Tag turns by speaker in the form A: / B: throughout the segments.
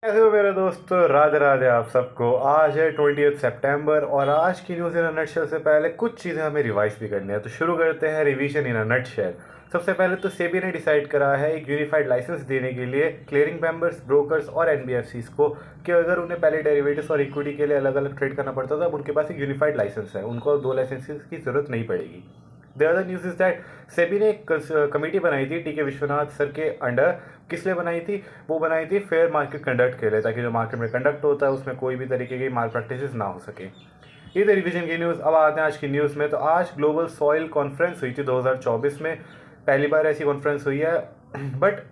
A: कैसे हो मेरे दोस्त, राधे राधे आप सबको। आज है 20 सितंबर और आज की न्यूज़ इन अ नटशेल से पहले कुछ चीज़ें हमें रिवाइज भी करनी है, तो शुरू करते हैं रिवीजन इन अ नटशेल। सबसे पहले तो सेबी ने डिसाइड करा है एक यूनिफाइड लाइसेंस देने के लिए क्लियरिंग मेंबर्स, ब्रोकर्स और एनबीएफसीज को कि अगर उन्हें पहले डेरिवेटिव्स और इक्विटी के लिए अलग अलग ट्रेड करना पड़ता था, अब उनके पास एक यूनिफाइड लाइसेंस है, उनको दो लाइसेंसेस की जरूरत नहीं पड़ेगी। The other news is that SEBI ने एक कमेटी बनाई थी टी के विश्वनाथ सर के अंडर। किस लिए बनाई थी? वो बनाई थी फेयर मार्केट कंडक्ट के लिए, ताकि जो मार्केट में कंडक्ट होता है उसमें कोई भी तरीके की माल प्रैक्टिस ना हो सके। ये तो रिवीजन की न्यूज़। अब आते हैं आज की न्यूज़ में। तो आज ग्लोबल सॉइल कॉन्फ्रेंस हुई थी 2024 में। पहली बार ऐसी कॉन्फ्रेंस हुई है। बट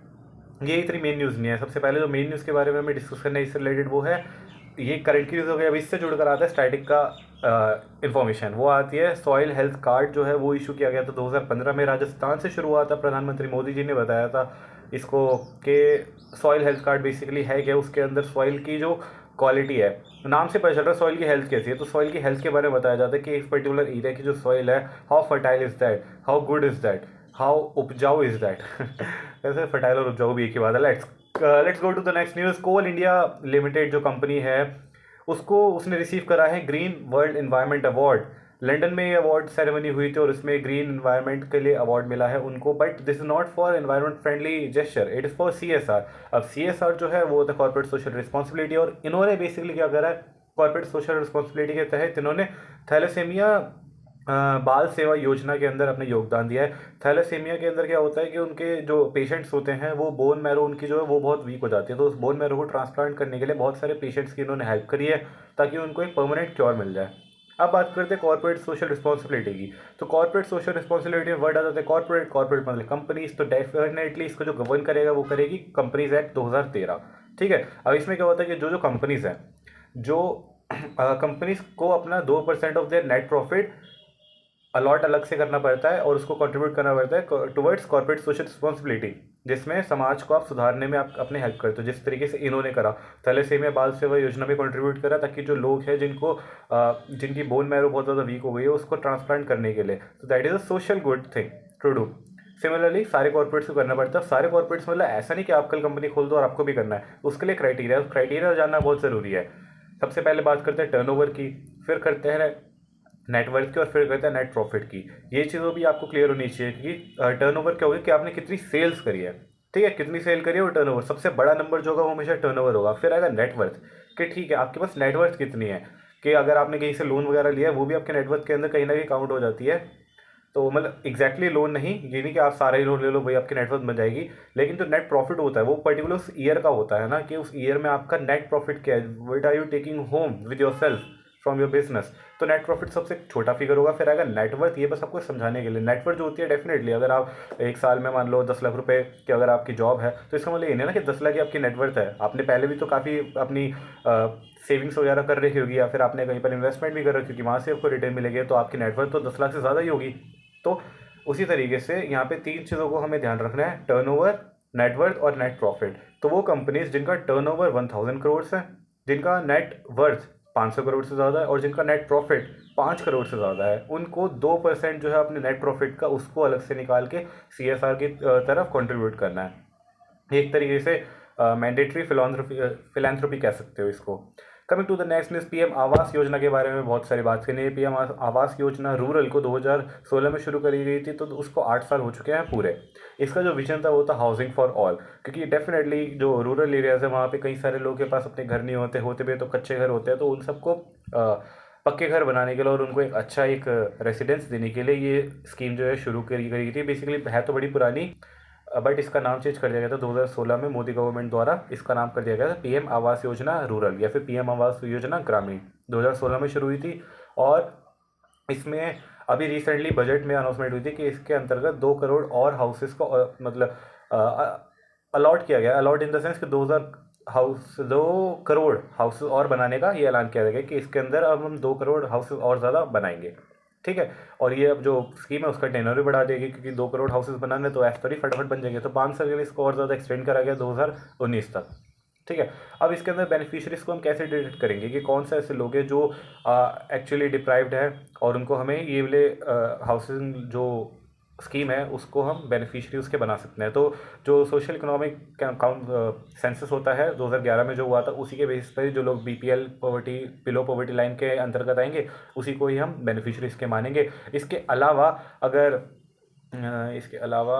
A: ये इतनी मेन न्यूज़ नहीं है। सबसे पहले जो मेन न्यूज़ के बारे में हमें डिस्कस करना है इससे रिलेटेड वो है, ये करंट की न्यूज़ हो गई। अब इससे जुड़कर आता है स्टैटिक का इन्फॉर्मेशन। वो आती है सॉइल हेल्थ कार्ड जो है वो इशू किया गया था 2015 में। राजस्थान से शुरू हुआ था। प्रधानमंत्री मोदी जी ने बताया था इसको कि सॉइल हेल्थ कार्ड बेसिकली है क्या, उसके अंदर सॉइल की जो क्वालिटी है, नाम से पता चल रहा है सॉइल की हेल्थ कैसी है। तो सॉइल की हेल्थ के बारे में बताया जाता है कि एक पर्टिकुलर एरिया की जो सॉइल है, how fertile is that, how good is that, how उपजाऊ इज दैट। वैसे फर्टाइल और उपजाऊ भी एक ही बात है। Let's go to the next news. Coal India Limited जो कंपनी है उसको उसने रिसीव करा है green world environment award. London में ये अवार्ड सेरेमनी हुई थी और इसमें ग्रीन एनवायरनमेंट के लिए अवार्ड मिला है उनको। But this is not for environment friendly gesture, it is for CSR. अब सीएसआर जो है वो होता है कॉर्पोरेट सोशल रिस्पॉन्सिबिलिटी, और इन्होंने बेसिकली क्या करा है, कॉर्पोरेट सोशल रिस्पॉन्सिबिलिटी के तहत इन्होंने थैलेसेमिया बाल सेवा योजना के अंदर अपने योगदान दिया है। थैलेसीमिया के अंदर क्या होता है कि उनके जो पेशेंट्स होते हैं वो बोन मैरो उनकी जो है वो बहुत वीक हो जाती है, तो उस बोन मैरो को ट्रांसप्लांट करने के लिए बहुत सारे पेशेंट्स की इन्होंने हेल्प करी है ताकि उनको एक परमानेंट क्योर मिल जाए। अब बात करते हैं कॉर्पोरेट सोशल रिस्पॉन्सिबिलिटी की। तो कॉर्पोरेट सोशल रिस्पॉन्सिबिलिटी में वर्ड आ जाता है कॉर्पोरेट। कॉर्पोरेट मतलब कंपनीज, तो डेफिनेटली इसको जो गवर्न करेगा वो करेगी कंपनीज एक्ट 2013। ठीक है। अब इसमें क्या होता है कि जो जो कंपनीज हैं, जो कंपनीज को अपना 2% of their net profit allot अलग से करना पड़ता है और उसको कंट्रीब्यूट करना पड़ता है टुवर्ड्स कॉर्पोरेट सोशल रिस्पॉन्सिबिलिटी, जिसमें समाज को आप सुधारने में आप अपने हेल्प करते हो, जिस तरीके से इन्होंने करा। थैलेसीमिया बाल सेवा योजना में कंट्रीब्यूट करा ताकि जो लोग हैं जिनकी बोन मैरो बहुत ज़्यादा वीक हो गई है उसको ट्रांसप्लांट करने के लिए, तो that is a social good thing to do. Similarly सारे कॉर्पोरेट्स को करना पड़ता है। सारे कॉर्पोरेट्स मतलब ऐसा नहीं कि आप कल कंपनी खोल दो और आपको भी करना है, उसके लिए क्राइटेरिया जानना बहुत ज़रूरी है। सबसे पहले बात करते हैं टर्नओवर की, फिर करते हैं नेटवर्थ की, और फिर कहते हैं नेट प्रॉफिट की। ये चीज़ों भी आपको क्लियर होनी चाहिए कि टर्नओवर क्या होगी कि आपने कितनी सेल्स करी है। ठीक है, कितनी सेल करी है और टर्नओवर, सबसे बड़ा नंबर जो होगा वो हमेशा टर्नओवर होगा। फिर आएगा नेटवर्थ कि ठीक है आपके पास नेटवर्थ कितनी है, कि अगर आपने कहीं से लोन वगैरह लिया है वो भी आपके नेटवर्थ के अंदर कहीं ना कहीं काउंट हो जाती है। तो मतलब एग्जैक्टली लोन नहीं, ये नहीं कि आप सारा ही लोन ले लो वही आपकी नेटवर्थ बन जाएगी, लेकिन जो नेट प्रॉफिट होता है वो पर्टिकुलर उस ईयर का होता है ना, कि उस ईयर में आपका नेट प्रॉफिट क्या है, what are you taking home with yourself from your business. तो नेट प्रॉफिट सबसे छोटा फिगर होगा। फिर आएगा नेटवर्थ। ये बस आपको समझाने के लिए, नेटवर्थ जो होती है डेफिनेटली अगर आप एक साल में मान लो 10 लाख रुपए की अगर आपकी जॉब है, तो इसका मतलब ये नहीं है ना कि 10 लाख ही आपकी नेटवर्थ है। आपने पहले भी तो काफ़ी अपनी सेविंग्स वगैरह कर रखी होगी, या फिर आपने कहीं पर इन्वेस्टमेंट भी कर रखी होगी, वहाँ से आपको रिटर्न मिलेगी, तो आपकी नेटवर्थ तो 10 लाख से ज़्यादा ही होगी। तो उसी तरीके से यहाँ पे तीन चीज़ों को हमें ध्यान रखना है, टर्नओवर, नेटवर्थ और नेट प्रॉफिट। तो वो कंपनीज जिनका टर्नओवर 1000 करोड़ है, जिनका नेट वर्थ 500 करोड़ से ज़्यादा है और जिनका नेट प्रॉफिट 5 करोड़ से ज़्यादा है, उनको 2% जो है अपने नेट प्रॉफिट का उसको अलग से निकाल के सीएसआर की तरफ कंट्रीब्यूट करना है। एक तरीके से मैंडेटरी फिलान्थ्रोपी कह सकते हो इसको। Coming to the next news, PM Awas Yojana के बारे में बहुत सारी बात करनी है। पीएम आवास योजना रूरल को 2016 में शुरू करी गई थी, तो उसको 8 साल हो चुके हैं पूरे। इसका जो विजन था वो था हाउसिंग फॉर ऑल, क्योंकि डेफिनेटली जो रूरल एरियाज है वहाँ पे कई सारे लोगों के पास अपने घर नहीं होते, होते भी तो कच्चे घर होते हैं, तो उन सबको पक्के घर बनाने के लिए और उनको एक अच्छा एक रेसिडेंस देने के लिए ये स्कीम जो है शुरू करी गई थी। बेसिकली है तो बड़ी पुरानी, बट इसका नाम चेंज कर दिया गया था 2016 में मोदी गवर्नमेंट द्वारा। इसका नाम कर दिया गया था पीएम आवास योजना रूरल या फिर पीएम आवास योजना ग्रामीण। 2016 में शुरू हुई थी और इसमें अभी रिसेंटली बजट में अनाउंसमेंट हुई थी कि इसके अंतर्गत 2 करोड़ और हाउसेस को मतलब अलॉट किया गया। अलॉट इन द सेंस कि 2 करोड़ हाउसेस और बनाने का ये ऐलान किया गया कि इसके अंदर अब हम 2 करोड़ हाउसेस और ज़्यादा बनाएंगे। ठीक है। और ये अब जो स्कीम है उसका टेनर भी बढ़ा देगी, क्योंकि 2 करोड़ हाउसेस बनाने तो ऐसे थोड़ी फटाफट बन जाएंगे, तो 5 साल के लिए इसको और ज़्यादा एक्सटेंड करा गया 2019 तक। ठीक है। अब इसके अंदर बेनिफिशियरीज को हम कैसे डिटेक्ट करेंगे कि कौन से ऐसे लोग हैं जो एक्चुअली डिप्राइव्ड है और उनको हमें ये वाले हाउसिंग जो स्कीम है उसको हम बेनिफिशियरी उसके बना सकते हैं। तो जो सोशल इकोनॉमिक काउंट सेंसस होता है 2011 में जो हुआ था, उसी के बेसिस पर जो लोग BPL poverty below poverty line के अंतर्गत आएंगे उसी को ही हम बेनिफिशियरी इसके मानेंगे। इसके अलावा अगर इसके अलावा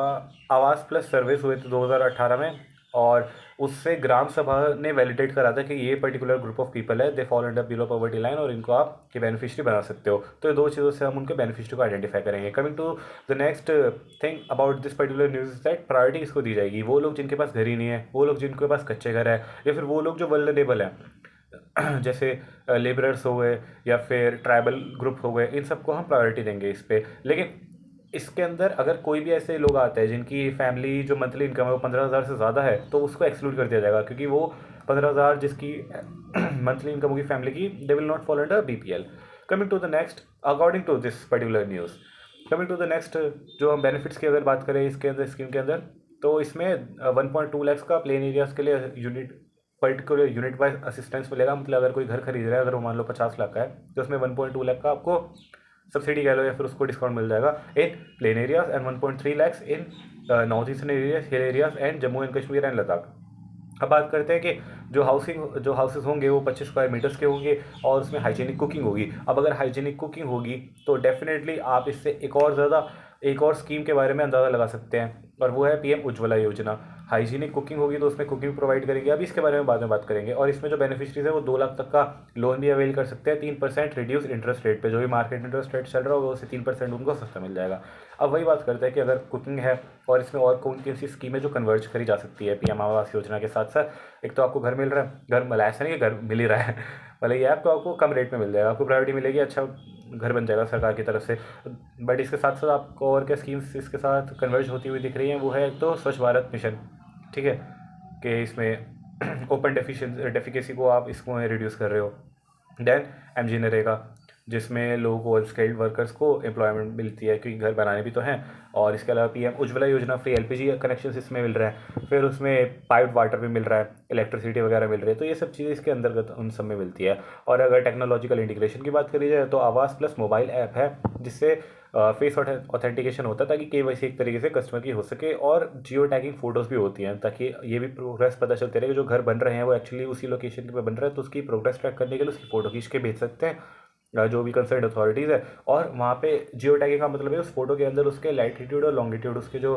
A: आवास प्लस सर्विस हुए थे 2018 में, और उससे ग्राम सभा ने वैलिडेट करा था कि ये पर्टिकुलर ग्रुप ऑफ पीपल है, they fall under below poverty line, और इनको आप के बेनिफिशियरी बना सकते हो। तो ये दो चीज़ों से हम उनके बेनिफिशियरी को आइडेंटिफाई करेंगे। Coming to the next thing about this particular news that priority किसको दी जाएगी, वो लोग जिनके पास घर ही नहीं है, वो लोग जिनके पास कच्चे घर है, या फिर वो लोग जो वल्नरेबल हैं जैसे लेबरर्स हो गए या फिर ट्राइबल ग्रुप हो गए, इन सबको हम प्रायोरिटी देंगे इस पर। लेकिन इसके अंदर अगर कोई भी ऐसे लोग आते हैं जिनकी फैमिली जो मंथली इनकम है वो 15,000 से ज़्यादा है, तो उसको एक्सक्लूड कर दिया जाएगा, क्योंकि वो 15,000 जिसकी मंथली इनकम होगी फैमिली की, they will not follow under BPL. Coming to the next, according to this particular news, coming to the next, जो हम बेनिफिट्स की अगर बात करें इसके अंदर स्कीम के अंदर, तो इसमें 1.2 लाख का प्लेन एरियाज़ के लिए unit particular unit wise assistance मिलेगा। मतलब अगर कोई घर खरीद रहा है, अगर वो मान लो 50 लाख का है, तो उसमें 1.2 लाख का आपको सब्सिडी कह लो या फिर उसको डिस्काउंट मिल जाएगा in plain areas, and 1.3 lakhs in north eastern areas, hill areas and Jammu and Kashmir and Ladakh. अब बात करते हैं कि जो हाउसेस होंगे वो 25 स्क्वायर मीटर्स के होंगे और उसमें हाइजीनिक कुकिंग होगी। अब अगर हाइजीनिक कुकिंग होगी तो डेफिनेटली आप इससे एक और स्कीम के बारे में अंदाज़ा लगा सकते हैं, और वो है पीएम उज्ज्वला योजना। हाइजीनिक कुकिंग होगी तो उसमें कुकिंग प्रोवाइड करेंगे, अभी इसके बारे में बाद में बात करेंगे। और इसमें जो बेनिफिशरीज है वो 2 लाख तक का लोन भी अवेल कर सकते हैं 3% रिड्यूस इंटरेस्ट रेट पे। जो भी मार्केट इंटरेस्ट रेट चल रहा होगा उससे 3% उनको सस्ता मिल जाएगा। अब वही बात करते हैं कि अगर कुकिंग है और इसमें और कौन कौन सी स्कीमें जो कन्वर्ज करी जा सकती है पीएम आवास योजना के साथ साथ। एक तो आपको घर मिल रहा है, घर मतलब ऐसा नहीं कि घर मिल ही रहा है, भले ये ऐप तो आपको कम रेट में मिल जाएगा, आपको प्रायोरिटी मिलेगी, अच्छा घर बन जाएगा सरकार की तरफ से। बट इसके साथ साथ आपको और क्या स्कीम्स इसके साथ कन्वर्ज होती हुई दिख रही हैं, वो है एक तो स्वच्छ भारत मिशन, ठीक है, कि इसमें ओपन डेफिकेसी को आप इसको रिड्यूस कर रहे हो। देन एमजी नरेगा, जिसमें लोगों को स्किल्ड वर्कर्स को एम्प्लॉयमेंट मिलती है, क्योंकि घर बनाने भी तो हैं। और इसके अलावा पीएम उज्ज्वला योजना, फ्री एलपीजी कनेक्शन इसमें मिल रहा है, फिर उसमें पाइप्ड वाटर भी मिल रहा है, इलेक्ट्रिसिटी वगैरह मिल रही है। तो ये सब चीज़ें इसके अंतर्गत उन सब में मिलती है। और अगर टेक्नोलॉजिकल इंटीग्रेशन की बात करी जाए तो आवास प्लस मोबाइल ऐप है, जिससे फेस ऑथेंटिकेशन होता है ताकि केवाईसी एक तरीके से कस्टमर की हो सके, और जियो टैगिंग फोटोज़ भी होती हैं ताकि ये भी प्रोग्रेस पता चलते रहे कि जो घर बन रहे हैं वो एक्चुअली उसी लोकेशन पे बन रहा है। तो उसकी प्रोग्रेस ट्रैक करने के लिए उसकी फ़ोटो खींच के भेज सकते हैं जो भी कंसर्न अथॉरिटीज़ है। और वहाँ पे जियो टैगिंग का मतलब है उस फोटो के अंदर उसके लैटिट्यूड और लॉन्गिट्यूड, उसके जो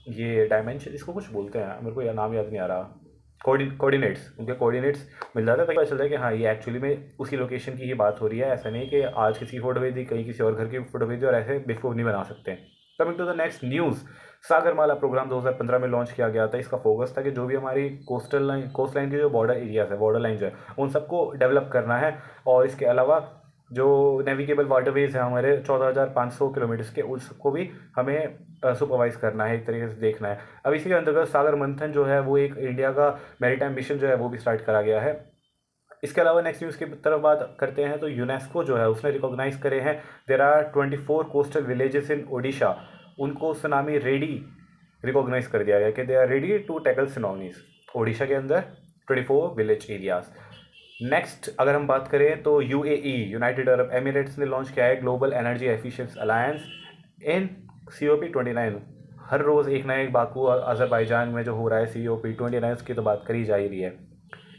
A: ये डायमेंशन, इसको कुछ बोलते हैं, मेरे को यह नाम याद नहीं आ रहा, कोऑर्डिनेट्स, उनके कोऑर्डिनेट्स मिल जाते हैं ताकि पता चलता है कि हाँ ये एक्चुअली में उसी लोकेशन की ही बात हो रही है। ऐसा नहीं कि आज किसी फोटो भेज दी, कहीं किसी और घर की फोटो भेज दी, और ऐसे बेवकूफ़ नहीं बना सकते। Coming to the next news, Sagarmala programme 2015 में लॉन्च किया गया था। इसका फोकस था कि जो भी हमारी कोस्ट लाइन के जो बॉर्डर एरियाज है, बॉर्डर लाइन जो है, उन सबको डेवलप करना है। और इसके अलावा जो नेविगेबल वाटरवेज है हमारे 14,500 किलोमीटर्स के, उसको भी हमें सुपरवाइज करना है, एक तरीके से देखना है। अब इसी के अंतर्गत सागर मंथन जो है वो एक इंडिया का मैरीटाइम मिशन जो है वो भी स्टार्ट करा गया है। इसके अलावा नेक्स्ट न्यूज़ की तरफ बात करते हैं तो यूनेस्को जो है उसने रिकॉग्नाइज करे हैं there are 24 coastal villages in Odisha, उनको सुनामी रेडी रिकॉग्नाइज कर दिया गया कि they are ready to tackle tsunamis. Odisha के अंदर 24 विलेज एरियाज। नेक्स्ट अगर हम बात करें तो यूएई, यूनाइटेड अरब एमिरेट्स ने लॉन्च किया है ग्लोबल एनर्जी एफिशिएंसी अलायंस इन COP29। हर रोज़ एक ना एक बाकू और अजरबैजान में जो हो रहा है COP29 की तो बात करी जा ही रही है।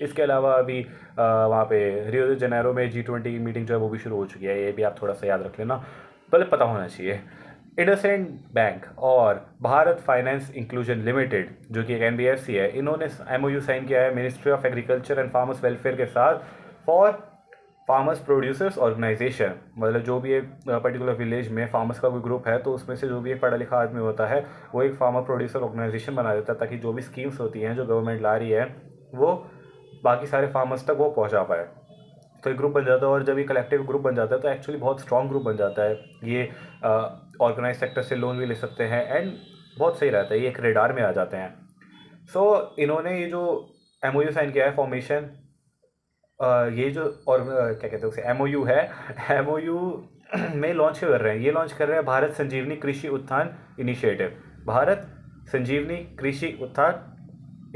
A: इसके अलावा अभी वहाँ पे रियो de जेनेरो में G20 मीटिंग जो है वो भी शुरू हो चुकी है, ये भी आप थोड़ा सा याद रख लेना, पहले पता होना चाहिए। इंडसइंड बैंक और भारत फाइनेंस इंक्लूजन लिमिटेड जो कि एक NBFC है, इन्होंने MOU साइन किया है ministry of agriculture and farmers welfare के साथ फॉर फार्मर्स प्रोड्यूसर्स ऑर्गेनाइजेशन। मतलब जो भी एक पर्टिकुलर विलेज में फार्मर्स का कोई ग्रुप है तो उसमें से जो भी एक पढ़ा लिखा आदमी होता है वो एक फार्मर प्रोड्यूसर ऑर्गेनाइजेशन बना देता है, ताकि जो भी स्कीम्स होती हैं जो गवर्नमेंट ला रही है वो बाकी सारे फार्मर्स तक वो पहुंचा पाए। तो एक ग्रुप बन जाता है, और जब ये कलेक्टिव ग्रुप बन जाता है तो एक्चुअली बहुत स्ट्रॉन्ग ग्रुप बन जाता है। ये ऑर्गेनाइज सेक्टर से लोन भी ले सकते हैं एंड बहुत सही रहता है, ये एक रेडार में आ जाते हैं। सो इन्होंने ये जो MOU साइन किया है फॉर्मेशन, ये जो और क्या कहते हैं उसे MOU है, MOU में लॉन्च कर रहे हैं, ये लॉन्च कर रहे हैं भारत संजीवनी कृषि उत्थान इनिशिएटिव। भारत संजीवनी कृषि उत्थान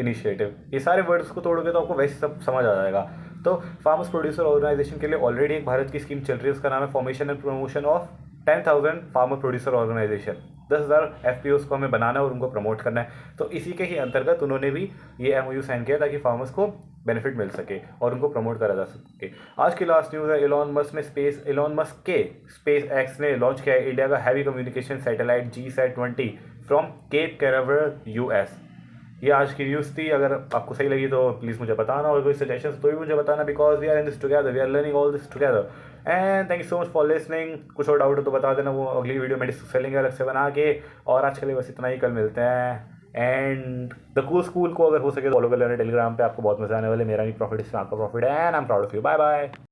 A: इनिशिएटिव, ये सारे वर्ड्स को तोड़ोगे तो आपको वैसे सब समझ आ जाएगा। तो फार्मर्स प्रोड्यूसर ऑर्गेनाइजेशन के लिए ऑलरेडी एक भारत की स्कीम चल रही है, उसका नाम है formation and promotion of 10,000 farmer producer organisation, 10,000 FPOs को हमें बनाना है और उनको प्रमोट करना है। तो इसी के ही अंतर्गत उन्होंने भी ये MOU साइन किया ताकि फार्मर्स को बेनिफिट मिल सके और उनको प्रमोट करा जा सके। आज की लास्ट न्यूज़ है, एलॉन मस्क के स्पेस एक्स ने लॉन्च किया है इंडिया का heavy communication satellite GSAT-20 from Cape Canaveral US। ये आज की न्यूज़ थी। अगर आपको सही लगी तो प्लीज़ मुझे बताना, और कोई सजेशन तो भी मुझे बताना, because we are in this together, we are learning all this together. And thank you so much for listening. कुछ और डाउट हो तो बता देना, वो अगली वीडियो में डिस्कस करेंगे अलग से बना के। और आज के लिए बस इतना ही, कल मिलते हैं। एंड द कूल स्कूल को अगर हो सके तो फॉलो कर लेना टेलीग्राम पे, आपको बहुत मजा आने वाले। मेरा नहीं प्रॉफिट, इसमें आपका प्रॉफिट है। And I am proud of you. Bye bye.